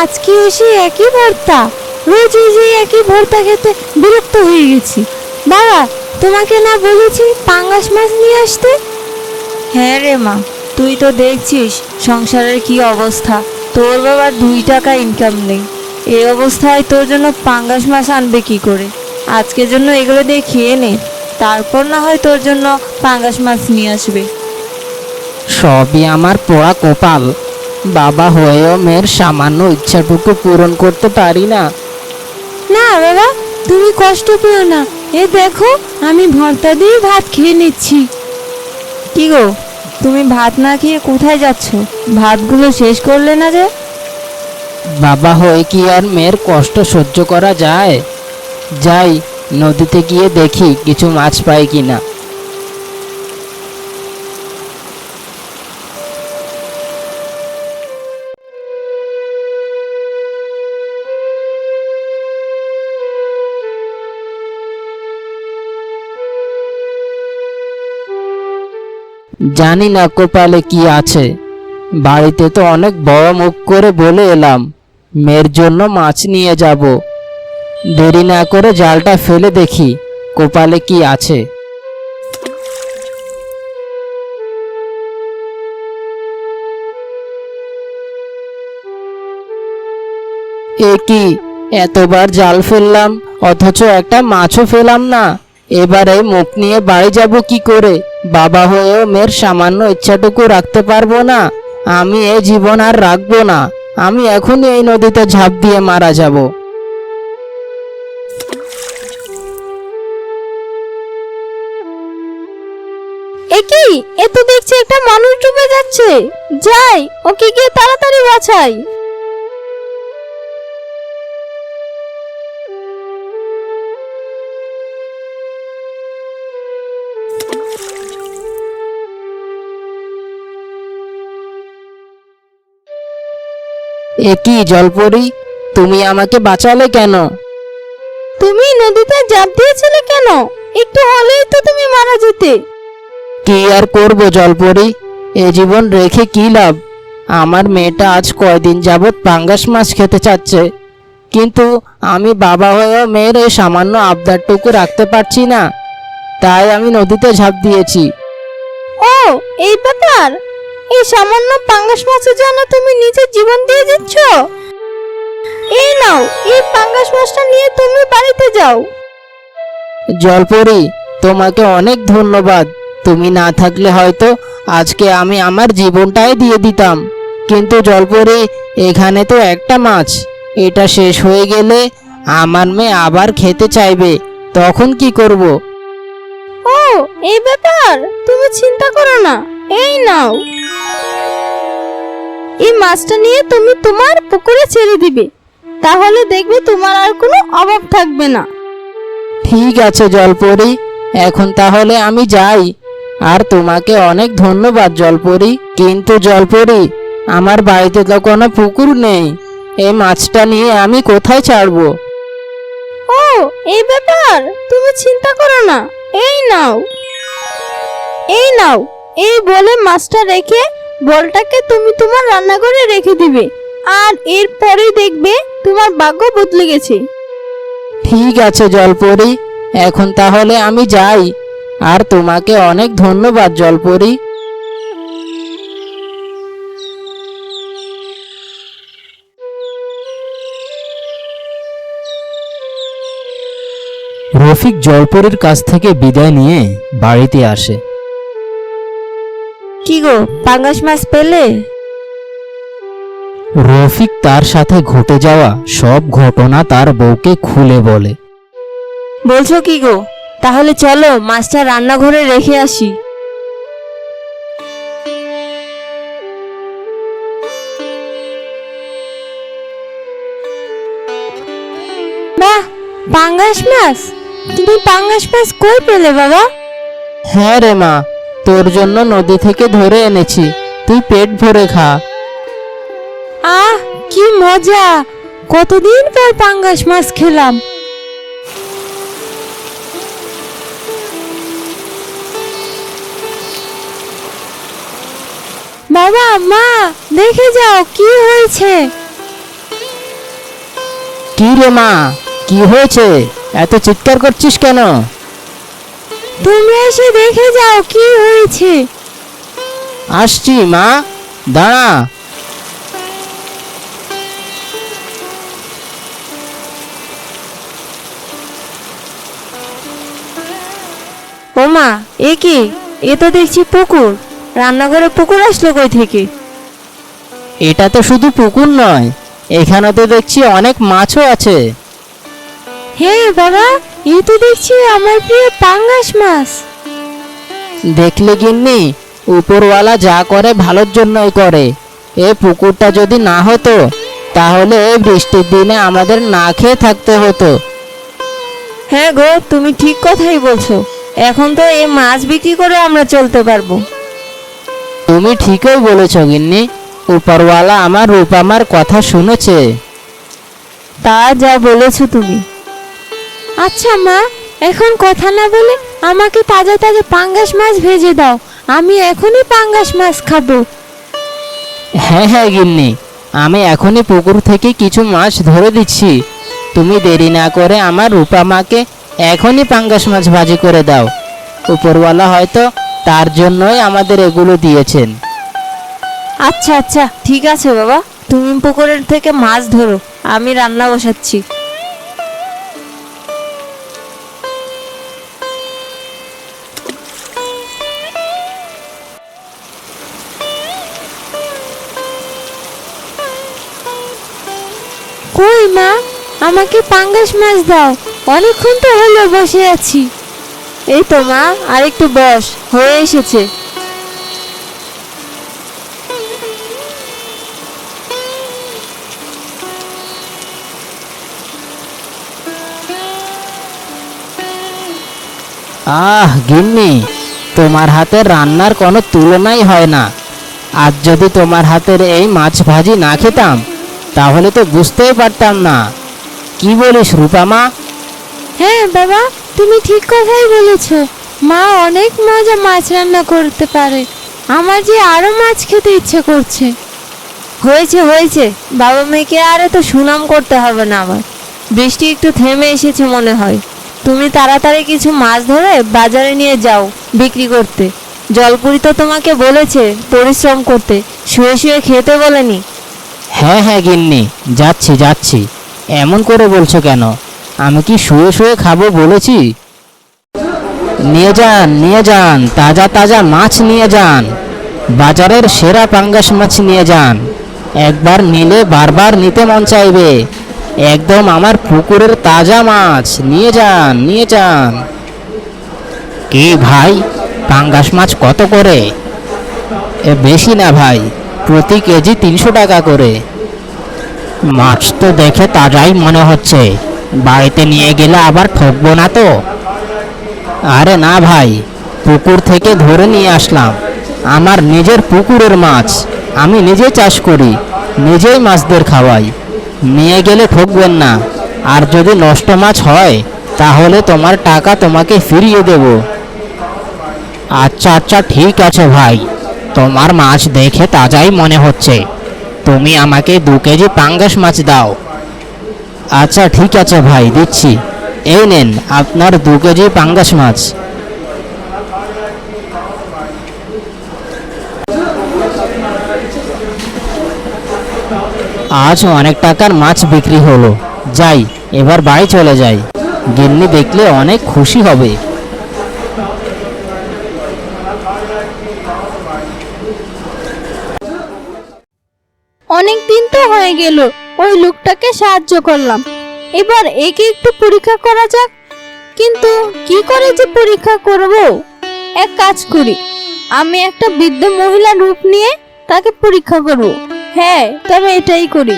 আজকেও সেই একই ভর্তা, রোজ এই একই ভর্তা খেতে বিরক্ত হয়ে গেছি। বাবা, তোমাকে না বলেছি পাঙ্গাস মাছ নিয়ে আসতে? হ্যাঁ রে মা, তুই তো দেখছিস সংসারের কি অবস্থা। তোর বাবার 2 টাকা ইনকাম নেই, এই অবস্থায় তোর জন্য পাঙ্গাস মাছ আনবে কি করে? আজকের জন্য এগুলো দিয়ে খেয়ে নে, তারপর না হয় তোর জন্য পাঙ্গাস মাছ নিয়ে আসবে। সবই আমার পোড়া কপাল। বাবা হয়েও মেয়ের সামান্য ইচ্ছাটুকু পূরণ করতে পারি না। না বাবা, তুমি কষ্ট পেও না। এ দেখো, আমি ভর্তা দিয়ে ভাত খেয়ে নিচ্ছি। কি গো, তুমি ভাত না খেয়ে কোথায় যাচ্ছ? ভাতগুলো শেষ করলে না যে? বাবা হয়ে কি আর মেয়ের কষ্ট সহ্য করা যায়? যাই, নদীতে গিয়ে দেখি কিছু মাছ পাই কিনা। জানি না কপালে কি আছে। বাড়িতে তো অনেক বড় মুখ করে বলে এলাম মেয়ের জন্য মাছ নিয়ে যাব। দেরি না করে জালটা ফেলে দেখি কপালে কি আছে। এ কি, এতবার জাল ফেললাম অথচ একটা মাছও পেলাম না। এবারে মুখ নিয়ে বাড়ি যাব কি করে? বাবা হয়েও মেয়ের সামান্য ইচ্ছাটুকু রাখতে পারবো না। আমি এই জীবন আর রাখবো না। আমি এখনই এই নদীতে ঝাঁপ দিয়ে মারা যাব। এ কি, এ তো দেখছি একটা মানুষ ডুবে যাচ্ছে। যাই, ওকে গিয়ে তাড়াতাড়ি বাঁচাই। এ কি জলপরি, তুমি আমাকে বাঁচালে কেন? তুমি নদীতে ঝাঁপ দিয়েছিলে কেন? একটু হলেই তো তুমি মারা যেতে। কি আর করব জলপরি, এ জীবন রেখে কি লাভ? আমার মেয়েটা আজ কয়দিন যাবৎ পাঙ্গাস মাছ খেতে চাচ্ছে, কিন্তু আমি বাবা হয়েও মেয়ের এই সামান্য আবদারটুকু রাখতে পারছি না। তাই আমি নদীতে ঝাঁপ দিয়েছি। ও, এই ব্যাপার। এই সামান্য পাঙ্গাস মাছের জন্য তুমি নিজের জীবন দিয়ে দিচ্ছ? এই নাও, এই পাঙ্গাস মাছটা নিয়ে তুমি বাড়িতে যাও। জলপরি, তোমাকে অনেক ধন্যবাদ। তুমি না থাকলে হয়তো আজকে আমি আমার জীবনটাই দিয়ে দিতাম। কিন্তু জলপরি, এখানে তো একটা মাছ, এটা শেষ হয়ে গেলে আমার মেয়ে আবার খেতে চাইবে, তখন কি করব? ও, এই ব্যাপার। তুমি চিন্তা করো না, এই নাও। এই মাছটা নিয়ে তুমি তোমার পুকুরে ছেড়ে দিবে, তাহলে দেখবে তোমার আর কোনো অভাব থাকবে না। ঠিক আছে জলপরি, এখন তাহলে আমি যাই। আর তোমাকে অনেক ধন্যবাদ জলপরি। কিন্তু জলপরি, আমার বাড়িতে তো কোনো পুকুর নেই, এই মাছটা নিয়ে আমি কোথায় ছাড়বো? ও, এই ব্যাপার। তুমি চিন্তা করো না, এই নাও। এই নাও। এই বলে মাছটা রেখে বলটাকে তুমি তোমার রান্নাঘরে রেখে দিবে, আর এরপরেই দেখবে তোমার ভাগ্য বদলে গেছে। ঠিক আছে জলপরি, এখন তাহলে আমি যাই। আর তোমাকে অনেক ধন্যবাদ জলপরি। রফিক জলপরির কাছ থেকে বিদায় নিয়ে বাড়িতে আসে। কি গো, পাঙ্গাস মাছ পেলে? রফিক তার সাথে ঘটে যাওয়া সব ঘটনা তার বউকে খুলে বলে। বলছো কি গো? তাহলে চলো মাছটা রান্নাঘরে রেখে আসি। বাহ, পাঙ্গাস মাছ! তুমি পাঙ্গাস মাছ কই পেলে বাবা? হ্যাঁ রে মা, তোর জন্য নদী থেকে ধরে এনেছি, তুই পেট ভরে খা। আহ, কি মজা! কতদিন পর পাঙ্গাস মাছ খেলাম। বাবা, মা, দেখে যাও কি হয়েছে। কি রে মা, কি হয়েছে? এত চিৎকার করছিস কেন? তোমরা এসে দেখে যাও কি হয়েছে। আসছি মা, দাঁড়া। ও মা, এ কি? এ তো দেখছি পুকুর। রান্নাঘরে পুকুর আসলো কই থেকে? এটা তো শুধু পুকুর নয়, এখানে তো দেখছি অনেক মাছও আছে। হ্যাঁ বাবা, এ তো দেখছি আমার প্রিয় পাঙ্গাস মাছ। দেখলে গিন্নি, উপরওয়ালা যা করে ভালোর জন্যই করে। এ পুকুরটা যদি না হতো তাহলে এই বৃষ্টির দিনে আমাদের না খেয়ে থাকতে হতো। হ্যাঁ গো, তুমি ঠিক কথাই বলছো। এখন তো এই মাছ বিক্রি করে আমরা চলতে পারবো। তুমি ঠিকই বলেছ গিন্নি, উপরওয়ালা আমার রূপামার কথা শুনেছে। তা যা বলেছো তুমি। আচ্ছা মা, এখন কথা না বলে আমাকে তাজা তাজা পাঙ্গাস মাছ ভেজে দাও। আমি এখনই পাঙ্গাস মাছ খাবো। হ্যাঁ হ্যাঁ গিন্নি, আমি এখনই পুকুর থেকে কিছু মাছ ধরে দিচ্ছি। তুমি দেরি না করে আমার রূপামাকে এখনই পাঙ্গাস মাছ ভাজি করে দাও। উপরওয়ালা হয়তো তার জন্যই আমাদের এগুলো দিয়েছেন। আচ্ছা আচ্ছা, ঠিক আছে বাবা, তুমি পুকুরের থেকে মাছ ধরো, আমি রান্না বসাচ্ছি। কই মা, আমাকে পাঙ্গাস মাছ দাও। অনেকক্ষণ তো হলো বসে আছি। এই তো মা, আর একটু বস, হয়ে এসেছে। আহ গিন্নি, তোমার হাতের রান্নার কোনো তুলনাই হয় না। আজ যদি তোমার হাতের এই মাছ ভাজি না খেতাম তাহলে তো বুঝতেই পারতাম না। কি বলিস রূপামা? হ্যাঁ বাবা, তুমি ঠিক কথাই বলেছ। মা অনেক মজা মাছ রান্না করতে পারে। আমার যে আরো মাছ খেতে ইচ্ছে করছে। হয়েছে হয়েছে, বাবা মেয়েকে আর এত সুনাম করতে হবে না আমার। বৃষ্টি একটু থেমে এসেছে মনে হয়। তুমি তাড়াতাড়ি কিছু মাছ ধরে বাজারে নিয়ে যাও বিক্রি করতে। জলপুরি তো তোমাকে বলেছে পরিশ্রম করতে, শুয়ে শুয়ে খেতে বলেনি। হ্যাঁ হ্যাঁ গিন্নি, যাচ্ছি যাচ্ছি। এমন করে বলছো কেন? আমি কি শুয়ে শুয়ে খাবো বলেছি? নিয়ে যান নিয়ে যান, তাজা তাজা মাছ নিয়ে যান। বাজারের সেরা পাঙ্গাস মাছ নিয়ে যান। একবার নিলে বারবার নিতে মন চাইবে। একদম আমার পুকুরের তাজা মাছ, নিয়ে যান নিয়ে যান। কি ভাই, পাঙ্গাস মাছ কত করে? এ বেশি না ভাই, প্রতি কেজি 300 টাকা করে। মাছ তো দেখে তাজাই মনে হচ্ছে, বাড়িতে নিয়ে গেলে আবার ঠকবো না তো? আরে না ভাই, পুকুর থেকে ধরে নিয়ে আসলাম। আমার নিজের পুকুরের মাছ, আমি নিজে চাষ করি, নিজেই মাছদের খাওয়াই। নিয়ে গেলে ঠকবেন না। আর যদি নষ্ট মাছ হয় তাহলে তোমার টাকা তোমাকে ফিরিয়ে দেব। আচ্ছা আচ্ছা, ঠিক আছে ভাই, তোমার মাছ দেখে তাজাই মনে হচ্ছে। তুমি আমাকে 2 কেজি পাঙ্গাস মাছ দাও। আচ্ছা ঠিক আছে ভাই, দিচ্ছি। এই নেন আপনার 2 কেজি পাঙ্গাস মাছ। আজ অনেক টাকার মাছ বিক্রি হলো। যাই, এবার বাড়ি চলে যাই। গিন্নি দেখলে অনেক খুশি হবে। অনেক দিন তো হয়ে গেল ওই লোকটাকে সাহায্য করলাম। এবার একে একটু পরীক্ষা করা যাক। কিন্তু কি করে যে পরীক্ষা করব? এক কাজ করি, আমি একটা বৃদ্ধ মহিলার রূপ নিয়ে তাকে পরীক্ষা করব। হ্যাঁ, তবে এটাই করি।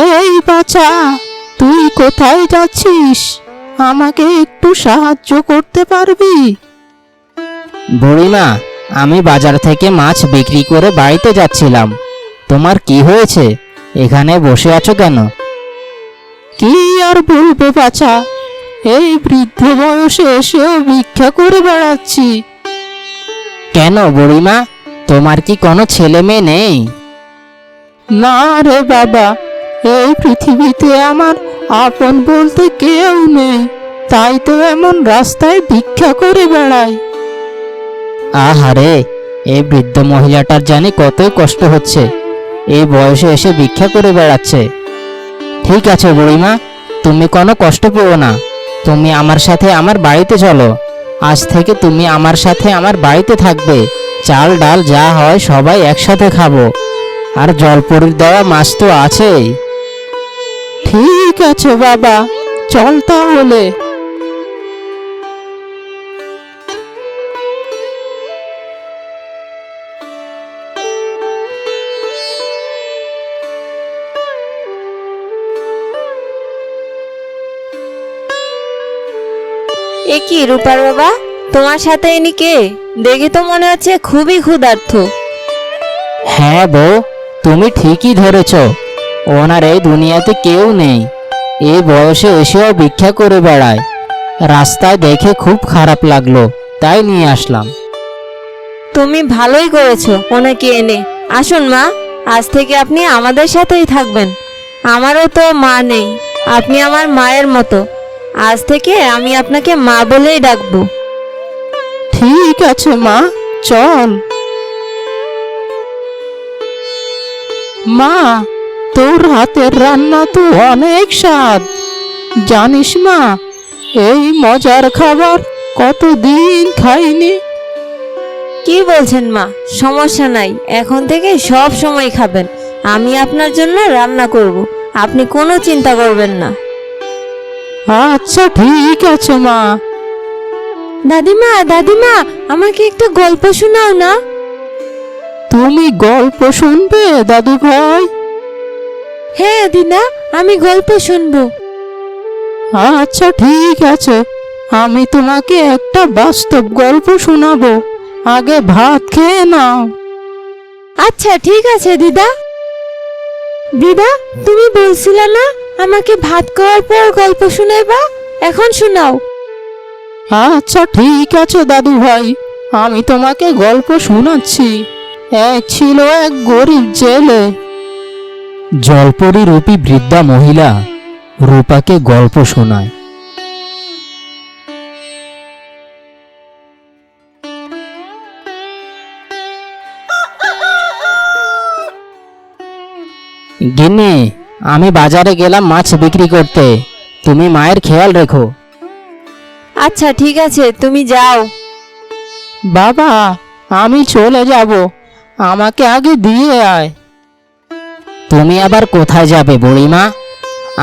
এই বাচ্চা, তুই কোথায় যাচ্ছিস? আমাকে একটু সাহায্য করতে পারবি? বুড়িমা, আমি বাজার থেকে মাছ বিক্রি করে বাড়িতে যাচ্ছিলাম। তোমার কি হয়েছে? এখানে বসে আছো কেন? কি আর বলবো বাছা, এই বৃদ্ধ বয়সে এসেও ভিক্ষা করে বেড়াচ্ছি। কেন বুড়িমা, তোমার কি কোনো ছেলে মেয়ে নেই? না রে বাবা, এই পৃথিবীতে আমার আপন বলতে কেউ নেই, তাই তো এমন রাস্তায় ভিক্ষা করে বেড়াই। আহারে, এই বৃদ্ধ মহিলাটার জানি কতই কষ্ট হচ্ছে, এই বয়সে এসে ভিক্ষা করে বেড়াচ্ছে। ঠিক আছে বুড়িমা, তুমি কোনো কষ্ট পেও না, তুমি আমার সাথে আমার বাড়িতে চলো। আজ থেকে তুমি আমার সাথে আমার বাড়িতে থাকবে, চাল ডাল যা হয় সবাই একসাথে খাবো, আর জলপরির দেওয়া মাছ তো আছেই। ঠিক আছে বাবা, চল তাহলে। এ কি রূপার বাবা, তোমার সাথে ইনি কে? দেখে তো মনে হচ্ছে খুবই ক্ষুধার্ত। হ্যাঁ বউ, তুমি ঠিকই ধরেছ, ওনার এই দুনিয়াতে কেউ নেই, এই বয়সে এসেও ভিক্ষা করে বেড়ায়। রাস্তায় দেখে খুব খারাপ লাগলো, তাই নিয়ে আসলাম। তুমি ভালোই করেছো ওনাকে এনে। আসুন মা, আজ থেকে আপনি আমাদের সাথেই থাকবেন। আমারও তো মা নেই, আপনি আমার মায়ের মতো। আজ থেকে আমি আপনাকে মা বলেই ডাকবো। ঠিক আছে মা, চল। মা, তোর হাতের রান্না তো অনেক স্বাদ। জানিস মা, এই মজার খাবার কতদিন খাইনি। কি বলছেন মা? সমস্যা নাই, এখন থেকে সব সময় খাবেন। আমি আপনার জন্য রান্না করব, আপনি কোনো চিন্তা করবেন না। আচ্ছা ঠিক আছে মা। দাদিমা, দাদিমা, আমাকে একটা গল্প শোনাও না। তুমি গল্প শুনবে দাদু ভাই? হ্যাঁ দিনা, আমি গল্প শুনবো। আচ্ছা ঠিক আছে, আমি তোমাকে একটা বাস্তব গল্প শোনাবো, আগে ভাত খেয়ে নাও। আচ্ছা ঠিক আছে দিদা। দিদা, তুমি বলছিলে না আমাকে ভাত খাওয়ার পর গল্প শোনাইবা? এখন শোনাও। আচ্ছা ঠিক আছে দাদু ভাই, আমি তোমাকে গল্প শোনাচ্ছি। এক ছিল এক গরিব জেলে। জলপরি রূপী বৃদ্ধা মহিলা রূপাকে গল্প শোনায়। গিন্নি, আমি বাজারে গেলাম মাছ বিক্রি করতে, তুমি মায়ের খেয়াল রেখো। আচ্ছা ঠিক আছে, তুমি যাও। বাবা, আমি চলে যাব, আমাকে আগে দিয়ে আয়। তুমি আবার কোথায় যাবে বুড়িমা?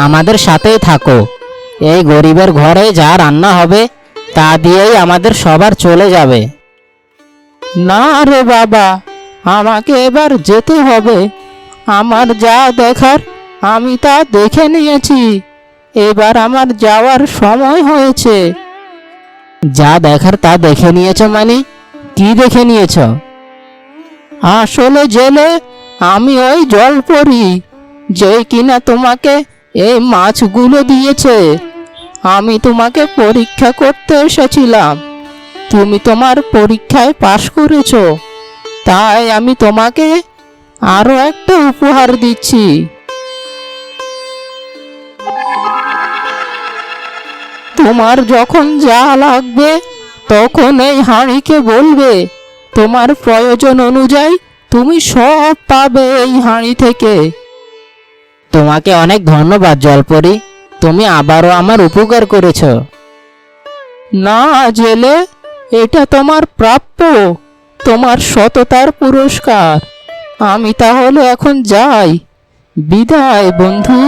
আমাদের সাথেই থাকো, এই গরিবের ঘরে যা রান্না হবে তা দিয়েই আমাদের সবার চলে যাবে। না রে বাবা, আমাকে এবার যেতে হবে, আমার যা দেখার আমি তা দেখে নিয়েছি, এবার আমার যাওয়ার সময় হয়েছে। যা দেখার তা দেখে নিয়েছ মানে? কি দেখে নিয়েছ? আসলে জেলে আমি ওই জলপরি, যে কিনা তোমাকে এই মাছগুলো দিয়েছে। আমি তোমাকে পরীক্ষা করতে এসেছিলাম, তুমি তোমার পরীক্ষায় পাশ করেছো, তাই আমি তোমাকে আরো একটা উপহার দিচ্ছি। তোমার যখন যা লাগবে তখন এই হাঁড়িকে বলবে, তোমার প্রয়োজন অনুযায়ী তুমি সব পাবে এই হাঁড়ি থেকে। তোমাকে অনেক ধন্যবাদ জলপরি, তুমি আবারও আমার উপকার করেছ। না জেলে, এটা তোমার প্রাপ্য, তোমার সততার পুরস্কার। আমি তাহলে এখন যাই, বিদায় বন্ধু।